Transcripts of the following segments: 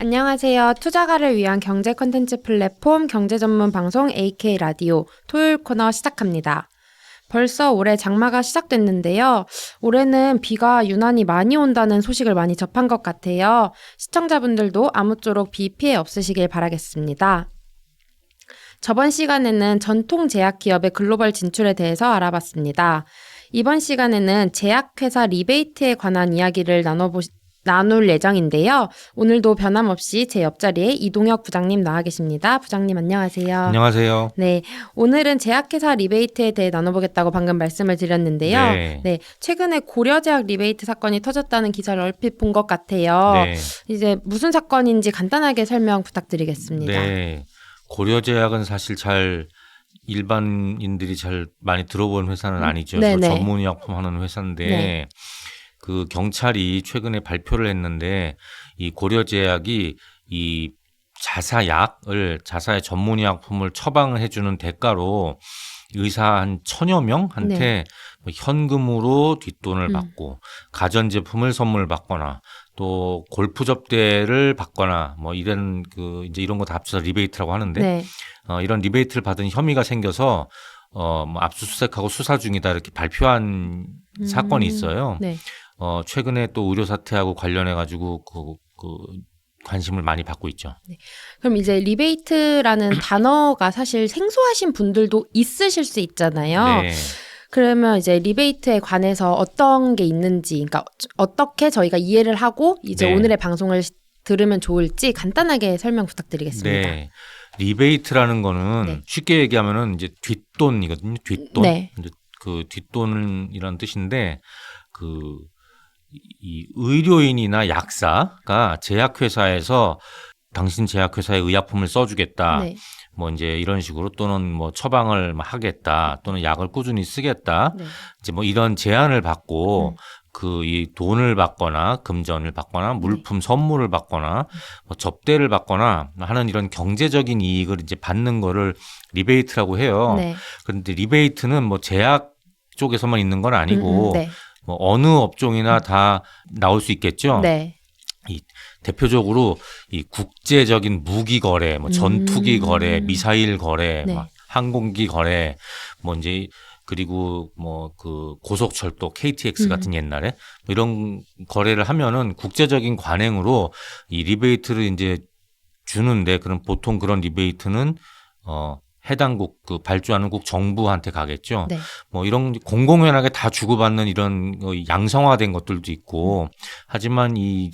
안녕하세요. 투자가를 위한 경제 콘텐츠 플랫폼 경제 전문 방송 AK 라디오 토요일 코너 시작합니다. 벌써 올해 장마가 시작됐는데요. 올해는 비가 유난히 많이 온다는 소식을 많이 접한 것 같아요. 시청자분들도 아무쪼록 비 피해 없으시길 바라겠습니다. 저번 시간에는 전통 제약 기업의 글로벌 진출에 대해서 알아봤습니다. 이번 시간에는 제약회사 리베이트에 관한 이야기를 나눌 예정인데요. 오늘도 변함없이 제 옆자리에 이동혁 부장님 나와 계십니다. 부장님 안녕하세요. 안녕하세요. 네, 오늘은 제약회사 리베이트에 대해 나눠보겠다고 방금 말씀을 드렸는데요. 네, 최근에 고려제약 리베이트 사건이 터졌다는 기사를 얼핏 본 것 같아요. 네. 이제 무슨 사건인지 간단하게 설명 부탁드리겠습니다. 네. 고려제약은 사실 일반인들이 잘 많이 들어본 회사는 아니죠. 전문의약품 하는 회사인데 네. 그 경찰이 최근에 발표를 했는데 이 고려제약이 이 자사의 전문의약품을 처방을 해주는 대가로 의사 한 1,000여 명한테 현금으로 뒷돈을 받고 가전제품을 선물 받거나 또 골프 접대를 받거나 뭐 이런 이제 이런 거 다 합쳐서 리베이트라고 하는데 이런 리베이트를 받은 혐의가 생겨서 뭐 압수수색하고 수사 중이다 이렇게 발표한 사건이 있어요. 네. 최근에 또 의료 사태하고 관련해 가지고 관심을 많이 받고 있죠. 네. 그럼 이제 리베이트라는 단어가 사실 생소하신 분들도 있으실 수 있잖아요. 네. 그러면 이제 리베이트에 관해서 어떤 게 있는지, 그러니까 어떻게 저희가 이해를 하고 이제 오늘의 방송을 들으면 좋을지 간단하게 설명 부탁드리겠습니다. 네. 리베이트라는 거는 쉽게 얘기하면은 이제 뒷돈이거든요. 뒷돈. 네. 이제 그 뒷돈이라는 뜻인데 이 의료인이나 약사가 제약회사에서 당신 제약회사에 의약품을 써주겠다. 뭐 이제 이런 식으로 또는 뭐 처방을 하겠다. 또는 약을 꾸준히 쓰겠다. 이제 뭐 이런 제안을 받고 이 돈을 받거나 금전을 받거나 물품 선물을 받거나 뭐 접대를 받거나 하는 이런 경제적인 이익을 이제 받는 거를 리베이트라고 해요. 그런데 리베이트는 뭐 제약 쪽에서만 있는 건 아니고 뭐 어느 업종이나 다 나올 수 있겠죠. 이 대표적으로 이 국제적인 무기 거래, 뭐 전투기 거래, 미사일 거래, 항공기 거래, 뭐 이제 그리고 뭐 고속철도 KTX 같은 옛날에 뭐 이런 거래를 하면은 국제적인 관행으로 이 리베이트를 이제 주는데 그럼 보통 그런 리베이트는 해당국 발주하는 국 정부한테 가겠죠. 뭐 이런 공공연하게 다 주고받는 이런 양성화된 것들도 있고 하지만 이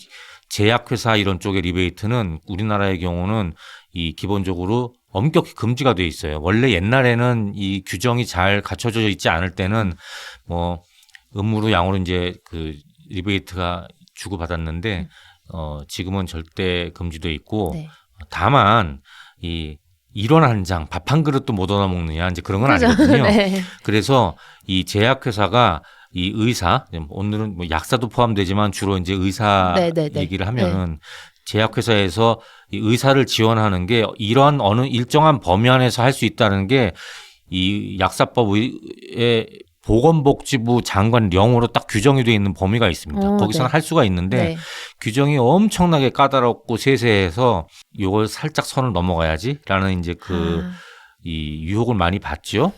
제약회사 이런 쪽의 리베이트는 우리나라의 경우는 이 기본적으로 엄격히 금지가 돼 있어요. 원래 옛날에는 이 규정이 잘 갖춰져 있지 않을 때는 뭐 음으로 양으로 이제 리베이트가 주고받았는데 지금은 절대 금지돼 있고 다만 일원 한 장, 밥 한 그릇도 못 얻어 먹느냐 이제 그런 건 아니거든요. 그래서 이 제약회사가 이 의사, 오늘은 뭐 약사도 포함되지만 주로 이제 의사 얘기를 하면은 제약회사에서 이 의사를 지원하는 게 이러한 어느 일정한 범위 안에서 할 수 있다는 게 이 약사법의 보건복지부 장관령으로 딱 규정이 되어 있는 범위가 있습니다. 거기서는 할 수가 있는데 규정이 엄청나게 까다롭고 세세해서 이걸 살짝 선을 넘어가야지라는 이제 이 유혹을 많이 받죠.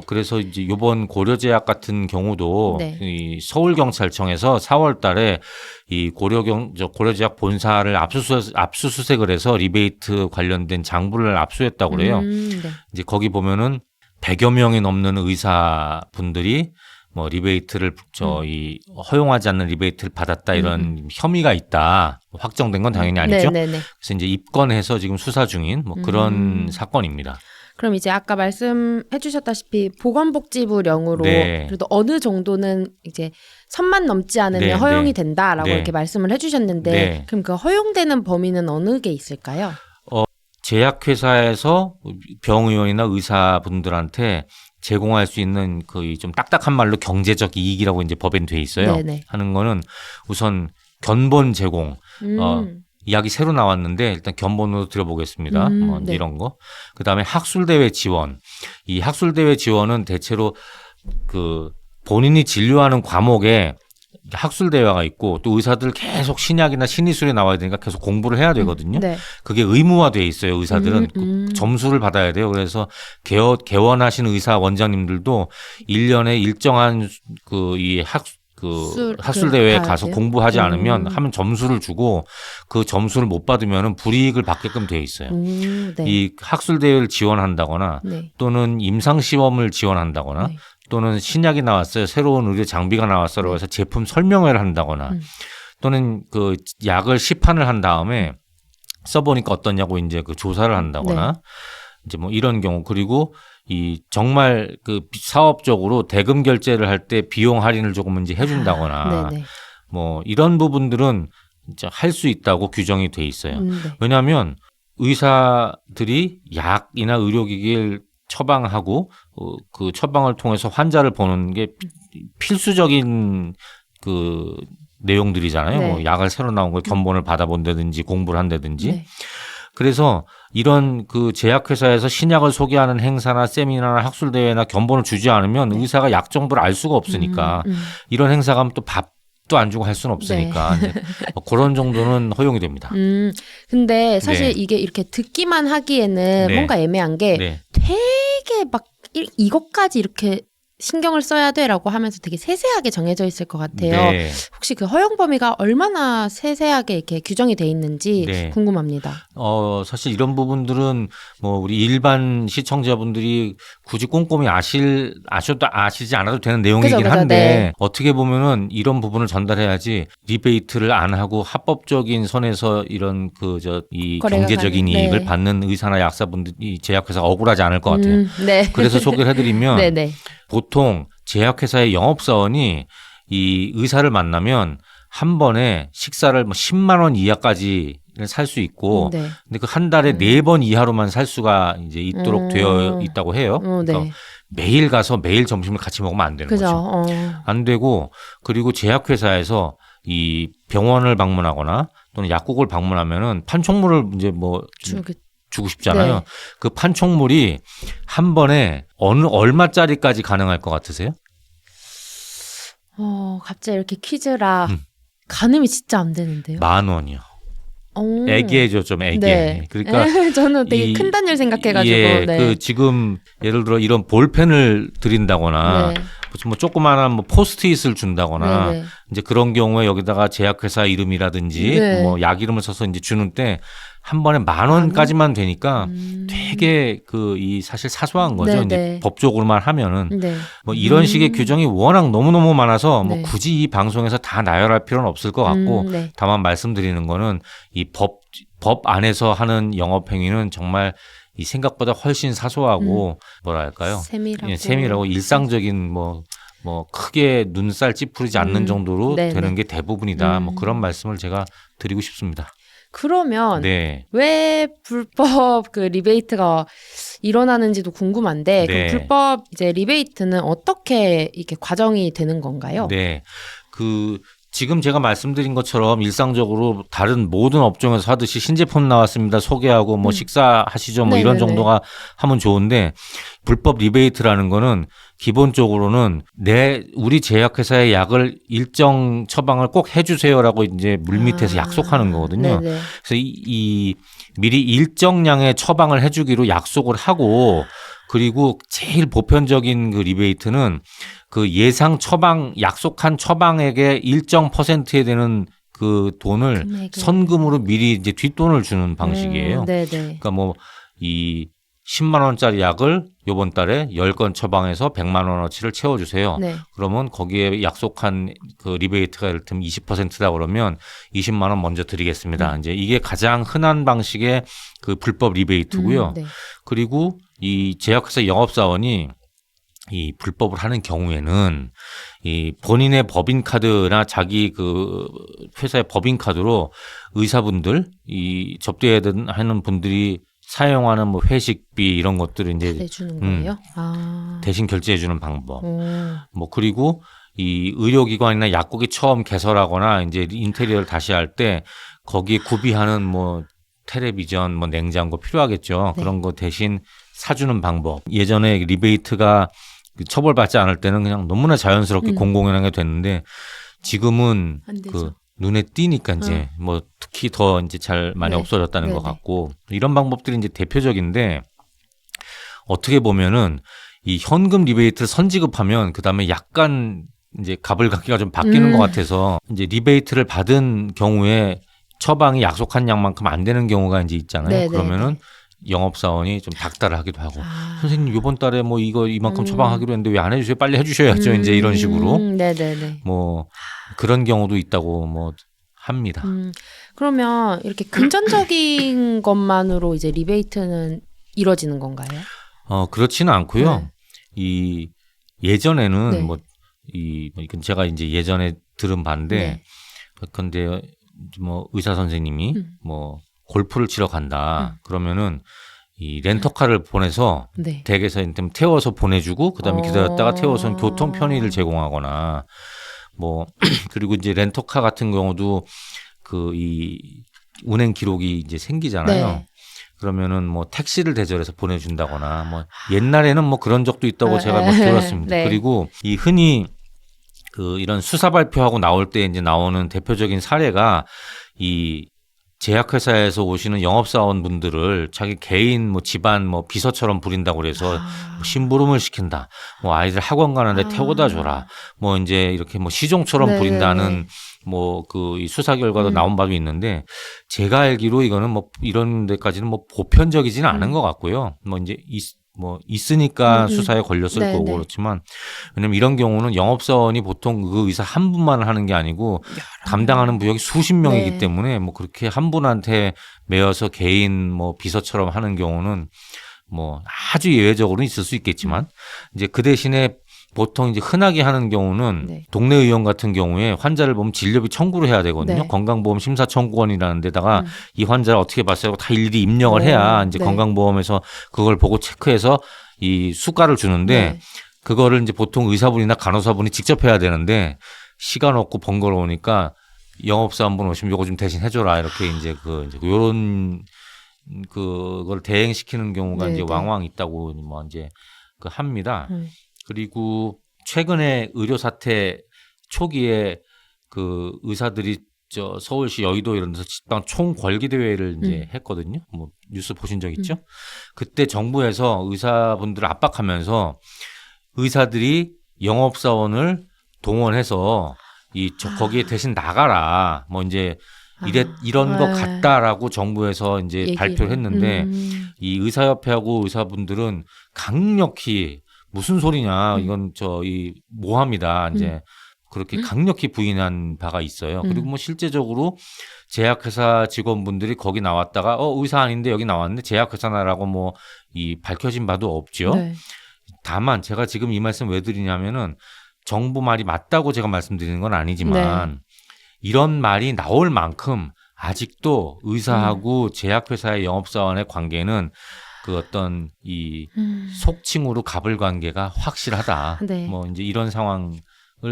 그래서 이제 이번 고려제약 같은 경우도 이 서울경찰청에서 4월달에 이 고려제약 본사를 압수수색을 해서 리베이트 관련된 장부를 압수했다고 그래요. 이제 거기 보면은 100여 명이 넘는 의사분들이 뭐 리베이트를 허용하지 않는 리베이트를 받았다 이런 혐의가 있다. 확정된 건 당연히 아니죠. 그래서 이제 입건해서 지금 수사 중인 뭐 그런 사건입니다. 그럼 이제 아까 말씀해 주셨다시피 보건복지부령으로 그래도 어느 정도는 이제 선만 넘지 않으면 허용이 된다라고 이렇게 말씀을 해 주셨는데 그럼 그 허용되는 범위는 어느 게 있을까요? 제약회사에서 병의원이나 의사분들한테 제공할 수 있는 좀 딱딱한 말로 경제적 이익이라고 이제 법엔 돼 있어요. 하는 거는 우선 견본 제공. 이야기 새로 나왔는데 일단 견본으로 들어보겠습니다. 뭐 이런 거. 그다음에 학술대회 지원. 이 학술대회 지원은 대체로 본인이 진료하는 과목에 학술 대회가 있고 또 의사들 계속 신약이나 신의술에 나와야 되니까 계속 공부를 해야 되거든요. 네. 그게 의무화돼 있어요. 의사들은 점수를 받아야 돼요. 그래서 개원하신 의사 원장님들도 1년에 일정한 이 학술 대회에 가서 돼요? 공부하지 않으면 하면 점수를 주고 그 점수를 못 받으면 불이익을 받게끔 되어 있어요. 네. 이 학술 대회를 지원한다거나 네. 또는 임상 시험을 지원한다거나 네. 또는 신약이 나왔어요. 새로운 의료 장비가 나왔어라고 해서 제품 설명회를 한다거나 또는 그 약을 시판을 한 다음에 써보니까 어떠냐고 이제 그 조사를 한다거나 이제 뭐 이런 경우 그리고 이 정말 그 사업적으로 대금 결제를 할 때 비용 할인을 조금 이제 해준다거나 뭐 이런 부분들은 이제 할 수 있다고 규정이 돼 있어요. 왜냐하면 의사들이 약이나 의료기기를 처방하고 그 처방을 통해서 환자를 보는 게 필수적인 그 내용들이잖아요. 뭐 약을 새로 나온 걸 견본을 받아본다든지 공부를 한다든지. 그래서 이런 그 제약회사에서 신약을 소개하는 행사나 세미나나 학술대회나 견본을 주지 않으면 의사가 약 정보를 알 수가 없으니까 이런 행사가 하면 또 밥도 안 주고 할 수는 없으니까 그런 정도는 허용이 됩니다. 근데 사실 이게 이렇게 듣기만 하기에는 뭔가 애매한 게 되게 막 이것까지 이렇게 신경을 써야 돼라고 하면서 되게 세세하게 정해져 있을 것 같아요. 혹시 그 허용 범위가 얼마나 세세하게 이렇게 규정이 돼 있는지 궁금합니다. 사실 이런 부분들은 뭐 우리 일반 시청자분들이 굳이 꼼꼼히 아시지 않아도 되는 내용이긴 한데 어떻게 보면은 이런 부분을 전달해야지 리베이트를 안 하고 합법적인 선에서 이런 이 경제적인 이익을 받는 의사나 약사분들이 제약회사가 억울하지 않을 것 같아요. 그래서 소개를 해드리면 보통 제약회사의 영업사원이 이 의사를 만나면 한 번에 식사를 뭐 10만 원 이하까지 살 수 있고 근데 그 한 달에 4번 이하로만 살 수가 이제 있도록 되어 있다고 해요. 그러니까 매일 가서 매일 점심을 같이 먹으면 안 되는 거죠. 안 되고 그리고 제약회사에서 이 병원을 방문하거나 또는 약국을 방문하면은 판촉물을 이제 뭐 주고 싶잖아요. 그 판촉물이 한 번에 얼마짜리까지 가능할 것 같으세요? 갑자기 이렇게 퀴즈라 가늠이 진짜 안 되는데요. 10,000원이요. 애기해죠, 좀 애기해. 그러니까 저는 되게 큰 단위를 생각해가지고. 그 지금 예를 들어 이런 볼펜을 드린다거나 뭐 조그마한 뭐 포스트잇을 준다거나 이제 그런 경우에 여기다가 제약회사 이름이라든지 뭐 약 이름을 써서 이제 주는 때 한 번에 10,000원까지만 되니까 되게 이 사실 사소한 거죠. 이제 법적으로만 하면은 뭐 이런 식의 규정이 워낙 너무너무 많아서 뭐 굳이 이 방송에서 다 나열할 필요는 없을 것 같고 다만 말씀드리는 거는 이 법 안에서 하는 영업 행위는 정말 이 생각보다 훨씬 사소하고 뭐랄까요? 세밀하고 일상적인 뭐 크게 눈살 찌푸리지 않는 정도로 되는 게 대부분이다. 뭐 그런 말씀을 제가 드리고 싶습니다. 그러면 왜 불법 그 리베이트가 일어나는지도 궁금한데 그 불법 이제 리베이트는 어떻게 이렇게 과정이 되는 건가요? 지금 제가 말씀드린 것처럼 일상적으로 다른 모든 업종에서 하듯이 신제품 나왔습니다. 소개하고 뭐 식사하시죠. 뭐 이런 정도가 하면 좋은데 불법 리베이트라는 거는 기본적으로는 우리 제약회사의 약을 일정 처방을 꼭 해주세요라고 이제 물밑에서 약속하는 거거든요. 그래서 이 미리 일정량의 처방을 해주기로 약속을 하고 그리고 제일 보편적인 그 리베이트는 그 예상 약속한 처방액의 일정 %에 되는 그 돈을 선금으로 미리 이제 뒷돈을 주는 방식이에요. 그러니까 뭐 이 10만 원짜리 약을 이번 달에 10건 처방해서 100만 원어치를 채워주세요. 그러면 거기에 약속한 그 리베이트가 이를테면 20%다 그러면 20만 원 먼저 드리겠습니다. 이제 이게 가장 흔한 방식의 그 불법 리베이트고요. 그리고 이 제약회사 영업사원이 이 불법을 하는 경우에는 이 본인의 법인카드나 자기 그 회사의 법인카드로 의사분들 접대해야 하는 분들이 사용하는 뭐 회식비 이런 것들을 이제 내주는 거예요? 대신 결제해 주는 방법. 뭐 그리고 이 의료기관이나 약국이 처음 개설하거나 이제 인테리어를 다시 할 때 거기에 구비하는 뭐 텔레비전, 뭐 냉장고 필요하겠죠. 그런 거 대신 사주는 방법. 예전에 리베이트가 처벌받지 않을 때는 그냥 너무나 자연스럽게 공공연하게 됐는데 지금은 안 되죠. 그 눈에 띄니까 이제 뭐 특히 더 이제 잘 많이 네. 없어졌다는 것 네네. 같고 이런 방법들이 이제 대표적인데 어떻게 보면은 이 현금 리베이트를 선지급하면 그다음에 약간 이제 가불가기가 좀 바뀌는 것 같아서 이제 리베이트를 받은 경우에 처방이 약속한 양만큼 안 되는 경우가 이제 있잖아요. 네네네. 그러면은 영업사원이 좀 닥달을 하기도 하고 아. 선생님 이번 달에 뭐 이거 이만큼 처방하기로 했는데 왜 안 해주세요? 빨리 해주셔야죠. 이제 이런 식으로 네네네. 뭐 그런 경우도 있다고 뭐 합니다. 그러면 이렇게 금전적인 것만으로 이제 리베이트는 이루어지는 건가요? 그렇지는 않고요. 네. 이 예전에는 네. 이건 제가 이제 예전에 들은 바인데 네. 근데 뭐 의사 선생님이 뭐 골프를 치러 간다. 그러면은 이 렌터카를 보내서 네. 댁에서 태워서 보내주고 그다음에 기다렸다가 태워서 교통 편의를 제공하거나 뭐 그리고 이제 렌터카 같은 경우도 그 이 운행 기록이 이제 생기잖아요. 네. 그러면은 뭐 택시를 대절해서 보내준다거나 뭐 옛날에는 뭐 그런 적도 있다고 제가 뭐 들었습니다. 네. 그리고 이 흔히 그 이런 수사 발표하고 나올 때 이제 나오는 대표적인 사례가 이 제약회사에서 오시는 영업사원분들을 자기 개인 뭐 집안 뭐 비서처럼 부린다고 그래서 뭐 심부름을 시킨다. 뭐 아이들 학원 가는데 태워다 줘라. 뭐 이제 이렇게 뭐 시종처럼 네네네. 부린다는 뭐 그 이 수사 결과도 나온 바도 있는데 제가 알기로 이거는 뭐 이런 데까지는 뭐 보편적이지는 않은 것 같고요. 뭐 이제 있으니까 수사에 걸렸을 네네. 거고 그렇지만 왜냐면 이런 경우는 영업사원이 보통 그 의사 한 분만 하는 게 아니고 담당하는 부역이 수십 명이기 네. 때문에 뭐 그렇게 한 분한테 매여서 개인 뭐 비서처럼 하는 경우는 뭐 아주 예외적으로는 있을 수 있겠지만 이제 그 대신에 보통 이제 흔하게 하는 경우는 네. 동네 의원 같은 경우에 환자를 보면 진료비 청구를 해야 되거든요. 네. 건강보험 심사청구원이라는 데다가 이 환자를 어떻게 봤어요? 다 일일이 입력을 오, 해야 이제 네. 건강보험에서 그걸 보고 체크해서 이 수가를 주는데 네. 그거를 이제 보통 의사분이나 간호사분이 직접 해야 되는데 시간 없고 번거로우니까 영업사원분 오시면 요거 좀 대신 해줘라 이렇게 이제 요런 그걸 대행시키는 경우가 네, 이제 네. 왕왕 있다고 뭐 이제 합니다. 그리고 최근에 의료 사태 초기에 그 의사들이 저 서울시 여의도 이런 데서 집단 총궐기 대회를 이제 했거든요. 뭐 뉴스 보신 적 있죠? 그때 정부에서 의사분들을 압박하면서 의사들이 영업사원을 동원해서 거기에 대신 나가라. 뭐 이제 이런 것 같다라고 정부에서 이제 얘기를. 발표를 했는데 이 의사협회하고 의사분들은 강력히 무슨 소리냐 이건 이 모함이다 이제 그렇게 강력히 부인한 바가 있어요. 그리고 뭐 실제적으로 제약회사 직원분들이 거기 나왔다가 의사 아닌데 여기 나왔는데 제약회사나라고 뭐 밝혀진 바도 없죠. 네. 다만 제가 지금 이 말씀 왜 드리냐면은 정부 말이 맞다고 제가 말씀드리는 건 아니지만 이런 말이 나올 만큼 아직도 의사하고 제약회사의 영업사원의 관계는 그 어떤 이 속칭으로 갑을 관계가 확실하다. 네. 뭐 이제 이런 상황을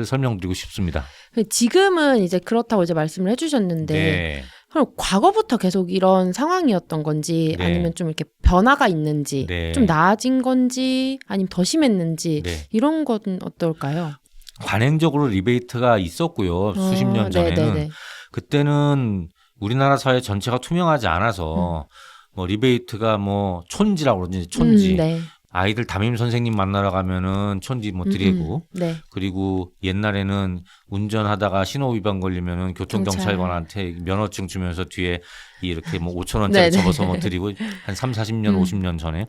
설명드리고 싶습니다. 지금은 이제 그렇다고 이제 말씀을 해주셨는데 네. 그럼 과거부터 계속 이런 상황이었던 건지 네. 아니면 좀 이렇게 변화가 있는지 네. 좀 나아진 건지 아니면 더 심했는지 네. 이런 건 어떨까요? 관행적으로 리베이트가 있었고요. 수십 년 전에는. 네네네. 그때는 우리나라 사회 전체가 투명하지 않아서 뭐 리베이트가 뭐 촌지라고 그러지 촌지. 네. 아이들 담임 선생님 만나러 가면은 촌지 뭐 드리고 네. 그리고 옛날에는 운전하다가 신호 위반 걸리면은 교통경찰관한테 면허증 주면서 뒤에 이렇게 뭐 5,000원짜리 네네. 접어서 뭐 드리고 한 3, 40년, 50년 전에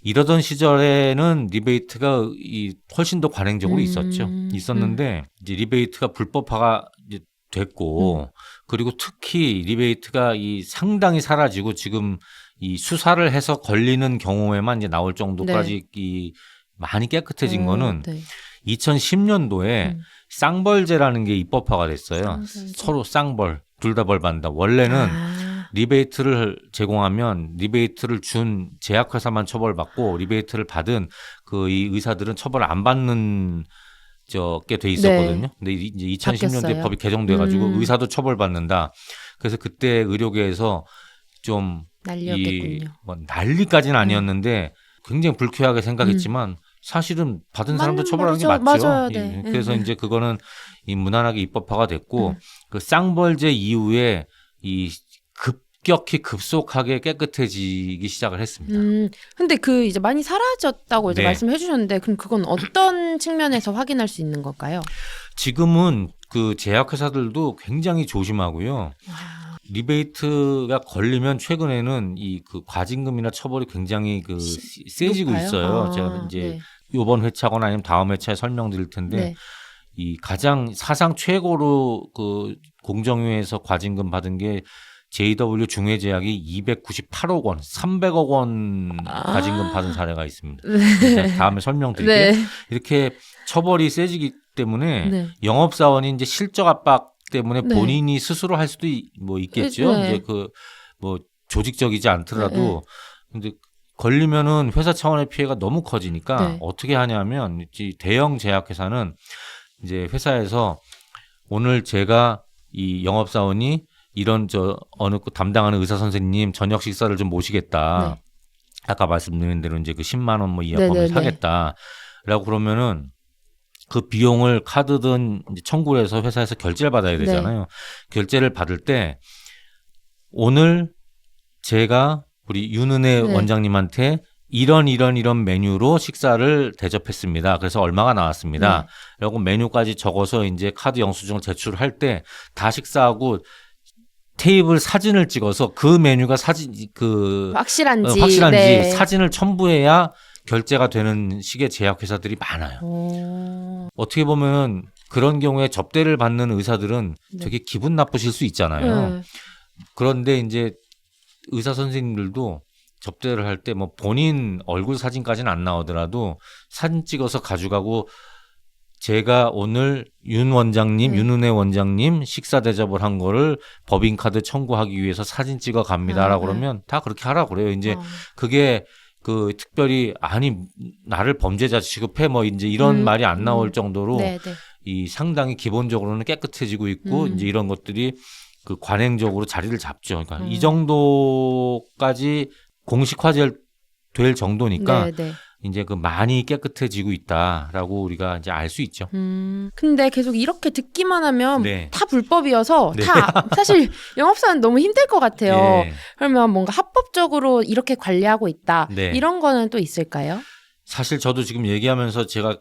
이러던 시절에는 리베이트가 훨씬 더 관행적으로 있었는데 이제 리베이트가 불법화가 이제 됐고 그리고 특히 리베이트가 상당히 사라지고 지금 이 수사를 해서 걸리는 경우에만 이제 나올 정도까지 많이 깨끗해진 거는 2010년도에 쌍벌제라는 게 입법화가 됐어요. 서로 쌍벌, 둘 다 벌 받는다. 원래는 리베이트를 제공하면 리베이트를 준 제약회사만 처벌받고 리베이트를 받은 이 의사들은 처벌 안 받는 게 돼 있었거든요. 근데 이제 2010년도에 바뀌었어요. 법이 개정돼가지고 의사도 처벌받는다. 그래서 그때 의료계에서 좀 난리였겠군요. 뭐 난리까지는 아니었는데 굉장히 불쾌하게 생각했지만 사실은 받은 사람도 맞는 처벌하는 게 말이죠. 맞죠. 맞아요. 네. 그래서 이제 그거는 이 무난하게 입법화가 됐고 그 쌍벌제 이후에 이 급격히 급속하게 깨끗해지기 시작을 했습니다. 근데 그 이제 많이 사라졌다고 이제 네. 말씀해 주셨는데 그럼 그건 어떤 측면에서 확인할 수 있는 걸까요? 지금은 그 제약회사들도 굉장히 조심하고요. 리베이트가 걸리면 최근에는 이 그 과징금이나 처벌이 굉장히 그 세지고 높아요? 있어요. 제가 이제 네. 이번 회차거나 아니면 다음 회차에 설명드릴 텐데 네. 이 가장 사상 최고로 그 공정위에서 과징금 받은 게 JW 중해제약이 298억 원, 300억 원 과징금 받은 사례가 있습니다. 네. 다음에 설명드릴게요. 네. 이렇게 처벌이 세지기 때문에 네. 영업사원이 이제 실적 압박 때문에 네. 본인이 스스로 할 수도 뭐 있겠죠. 네. 이제 그 뭐 조직적이지 않더라도 근데 걸리면은 회사 차원의 피해가 너무 커지니까 네. 어떻게 하냐면 이 대형 제약회사는 이제 회사에서 오늘 제가 이 영업사원이 이런 저 어느 담당하는 의사 선생님 저녁 식사를 좀 모시겠다. 네. 아까 말씀드린 대로 이제 그 10만 원 뭐 이하품을 네네네. 사겠다라고 그러면은 그 비용을 카드든 이제 청구를 해서 회사에서 결제를 받아야 되잖아요. 결제를 받을 때 오늘 제가 우리 윤은혜 네. 원장님한테 이런 메뉴로 식사를 대접했습니다. 그래서 얼마가 나왔습니다. 라고 메뉴까지 적어서 이제 카드 영수증을 제출할 때 다 식사하고 테이블 사진을 찍어서 그 메뉴가 확실한지 확실한지 사진을 첨부해야 결제가 되는 식의 제약회사들이 많아요. 어떻게 보면 그런 경우에 접대를 받는 의사들은 되게 기분 나쁘실 수 있잖아요. 그런데 이제 의사 선생님들도 접대를 할 때 뭐 본인 얼굴 사진까지는 안 나오더라도 사진 찍어서 가져가고 제가 오늘 윤은혜 원장님 식사 대접을 한 거를 법인카드 청구하기 위해서 사진 찍어 갑니다라고 그러면 다 그렇게 하라고 그래요. 이제 그게 그 특별히 아니 나를 범죄자 취급해 뭐 이제 이런 말이 안 나올 정도로 이 상당히 기본적으로는 깨끗해지고 있고 이제 이런 것들이 그 관행적으로 자리를 잡죠. 그러니까 이 정도까지 공식화될 정도니까 이제 그 많이 깨끗해지고 있다라고 우리가 이제 알 수 있죠. 근데 계속 이렇게 듣기만 하면 네. 다 불법이어서 네. 다 사실 영업사는 너무 힘들 것 같아요. 예. 그러면 뭔가 합법적으로 이렇게 관리하고 있다. 네. 이런 거는 또 있을까요? 사실 저도 지금 얘기하면서 제가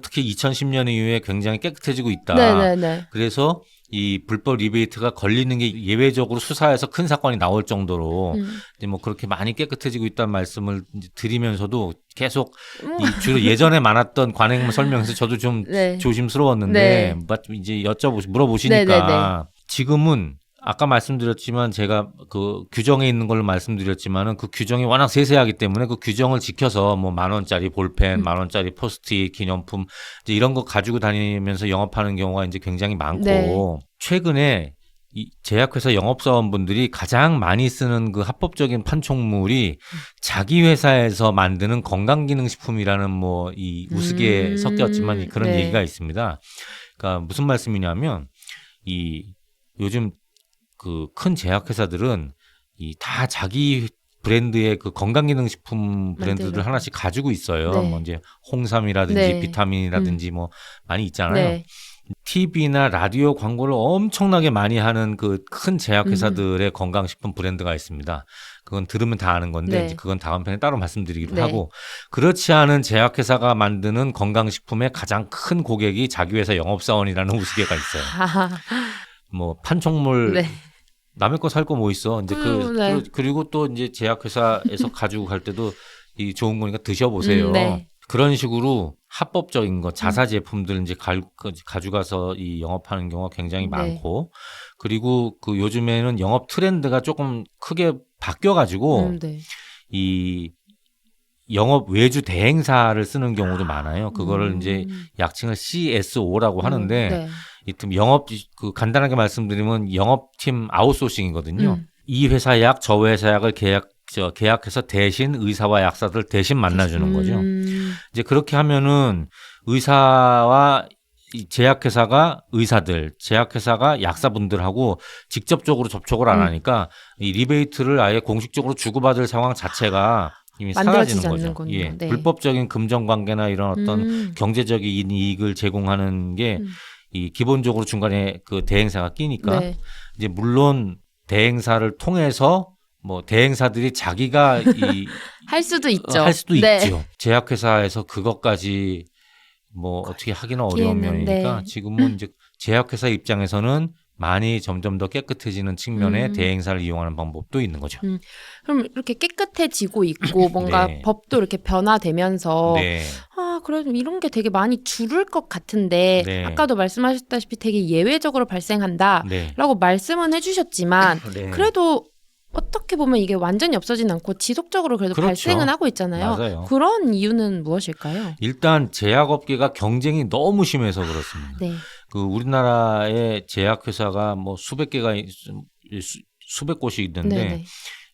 특히 2010년 이후에 굉장히 깨끗해지고 있다. 네네네. 그래서 이 불법 리베이트가 걸리는 게 예외적으로 수사에서 큰 사건이 나올 정도로 이제 뭐 그렇게 많이 깨끗해지고 있다는 말씀을 이제 드리면서도 계속 주로 예전에 많았던 관행만 설명해서 저도 좀 조심스러웠는데 이제 물어보시니까 네네네. 지금은 아까 말씀드렸지만 제가 그 규정에 있는 걸로 말씀드렸지만은 그 규정이 워낙 세세하기 때문에 그 규정을 지켜서 뭐 10,000원짜리 볼펜, 10,000원짜리 포스트잇, 기념품 이제 이런 거 가지고 다니면서 영업하는 경우가 이제 굉장히 많고 최근에 이 제약회사 영업사원분들이 가장 많이 쓰는 그 합법적인 판촉물이 자기 회사에서 만드는 건강기능식품이라는 뭐 이 우스개 섞였지만 그런 얘기가 있습니다. 그러니까 무슨 말씀이냐면 이 요즘 그 큰 제약회사들은 이 다 자기 브랜드의 그 건강기능식품 브랜드를 하나씩 가지고 있어요. 뭐 이제 홍삼이라든지 비타민이라든지 뭐 많이 있잖아요. TV나 라디오 광고를 엄청나게 많이 하는 그 큰 제약회사들의 건강식품 브랜드가 있습니다. 그건 들으면 다 아는 건데 이제 그건 다음 편에 따로 말씀드리기로 하고 그렇지 않은 제약회사가 만드는 건강식품의 가장 큰 고객이 자기 회사 영업사원이라는 우스개가 있어요. 뭐 판촉물 남의 거 살 거 뭐 있어. 이제 그리고 또 이제 제약회사에서 가지고 갈 때도 이 좋은 거니까 드셔보세요. 그런 식으로 합법적인 거 자사 제품들 이제 가져가서 이 영업하는 경우가 굉장히 많고 그리고 그 요즘에는 영업 트렌드가 조금 크게 바뀌어가지고 이 영업 외주 대행사를 쓰는 경우도 많아요. 그거를 이제 약칭을 CSO라고 하는데 이틈 영업 그 간단하게 말씀드리면 영업팀 아웃소싱이거든요. 이 회사 약, 저 회사 약을 계약해서 대신 의사와 약사들 대신 만나주는 거죠. 이제 그렇게 하면은 의사와 이 제약회사가 의사들, 제약회사가 약사분들하고 직접적으로 접촉을 안 하니까 이 리베이트를 아예 공식적으로 주고받을 상황 자체가 이미 만들어지지 사라지는 거죠. 않는군요. 예. 네. 불법적인 금전 관계나 이런 어떤 경제적인 이익을 제공하는 게 이 기본적으로 중간에 그 대행사가 끼니까 네. 이제 물론 대행사를 통해서 뭐 대행사들이 자기가 할 수도 있죠. 할 수도 네. 있죠. 제약회사에서 그것까지 뭐 어떻게 하기는 어려운 하기에는, 면이니까 네. 지금은 이제 제약회사 입장에서는 많이 점점 더 깨끗해지는 측면에 대행사를 이용하는 방법도 있는 거죠. 그럼 이렇게 깨끗해지고 있고 뭔가 네. 법도 이렇게 변화되면서 네. 그래도 이런 게 되게 많이 줄을 것 같은데 네. 아까도 말씀하셨다시피 되게 예외적으로 발생한다라고 네. 말씀은 해주셨지만 네. 그래도 어떻게 보면 이게 완전히 없어지는 않고 지속적으로 그래도 그렇죠. 발생은 하고 있잖아요. 맞아요. 그런 이유는 무엇일까요? 일단 제약업계가 경쟁이 너무 심해서 그렇습니다. 네. 그 우리나라의 제약회사가 뭐 수백 개가 수백 곳이 있는데 네네.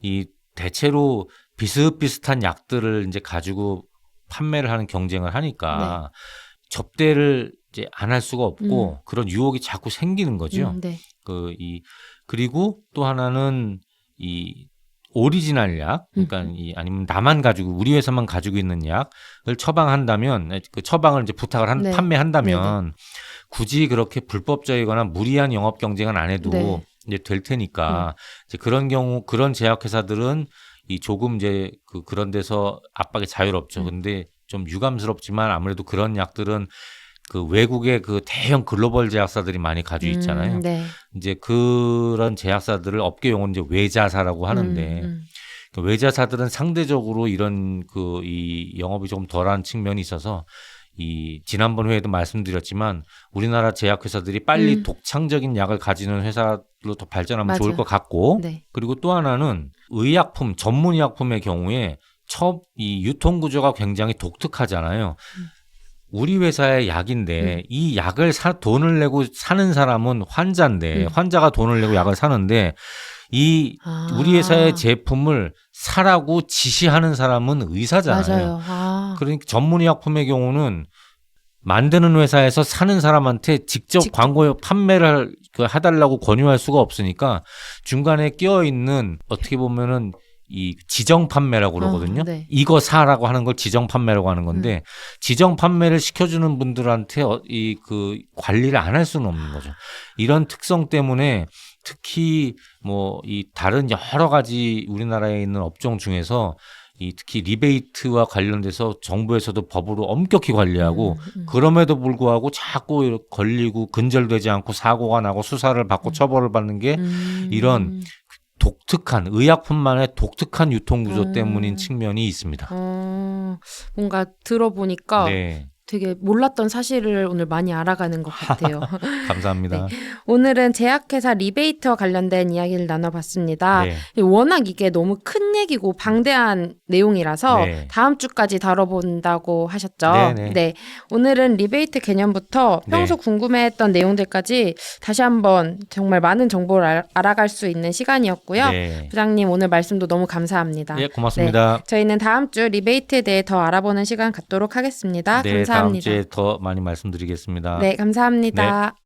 이 대체로 비슷비슷한 약들을 이제 가지고 판매를 하는 경쟁을 하니까 접대를 이제 안 할 수가 없고 그런 유혹이 자꾸 생기는 거죠. 네. 그리고 또 하나는 이 오리지널 약, 그러니까 아니면 나만 가지고 우리 회사만 가지고 있는 약을 처방한다면 그 처방을 이제 부탁을 네. 판매한다면 굳이 그렇게 불법적이거나 무리한 영업 경쟁은 안 해도 네. 이제 될 테니까 이제 그런 경우 그런 제약회사들은 이 조금 이제 그런 데서 압박이 자유롭죠. 근데 좀 유감스럽지만 아무래도 그런 약들은 그 외국의 그 대형 글로벌 제약사들이 많이 가지고 있잖아요. 네. 이제 그런 제약사들을 업계 용어는 이제 외자사라고 하는데 그 외자사들은 상대적으로 이런 이 영업이 조금 덜한 측면이 있어서 이 지난번 회에도 말씀드렸지만 우리나라 제약회사들이 빨리 독창적인 약을 가지는 회사로 더 발전하면 맞아요. 좋을 것 같고 네. 그리고 또 하나는 의약품 전문의약품의 경우에 이 유통 구조가 굉장히 독특하잖아요. 우리 회사의 약인데 이 약을 돈을 내고 사는 사람은 환자인데 환자가 돈을 내고 약을 사는데 우리 회사의 제품을 사라고 지시하는 사람은 의사잖아요. 맞아요. 그러니까 전문의약품의 경우는 만드는 회사에서 사는 사람한테 직접 광고 판매를 해달라고 권유할 수가 없으니까 중간에 끼어 있는 어떻게 보면은 이 지정 판매라고 그러거든요. 네. 이거 사라고 하는 걸 지정 판매라고 하는 건데 지정 판매를 시켜주는 분들한테 그 관리를 안 할 수는 없는 거죠. 이런 특성 때문에 특히 뭐 이 다른 여러 가지 우리나라에 있는 업종 중에서 특히 리베이트와 관련돼서 정부에서도 법으로 엄격히 관리하고 그럼에도 불구하고 자꾸 걸리고 근절되지 않고 사고가 나고 수사를 받고 처벌을 받는 게 이런 독특한 의약품만의 독특한 유통구조 때문인 측면이 있습니다. 뭔가 들어보니까 네. 되게 몰랐던 사실을 오늘 많이 알아가는 것 같아요. 감사합니다. 네. 오늘은 제약회사 리베이트와 관련된 이야기를 나눠봤습니다. 네. 워낙 이게 너무 큰 얘기고 방대한 내용이라서 네. 다음 주까지 다뤄본다고 하셨죠. 네. 네. 오늘은 리베이트 개념부터 평소 궁금해했던 내용들까지 다시 한번 정말 많은 정보를 알아갈 수 있는 시간이었고요. 네. 부장님 오늘 말씀도 너무 감사합니다. 네, 고맙습니다. 네. 저희는 다음 주 리베이트에 대해 더 알아보는 시간 갖도록 하겠습니다. 네, 감사합니다. 다음 주에 더 많이 말씀드리겠습니다. 네, 감사합니다. 네.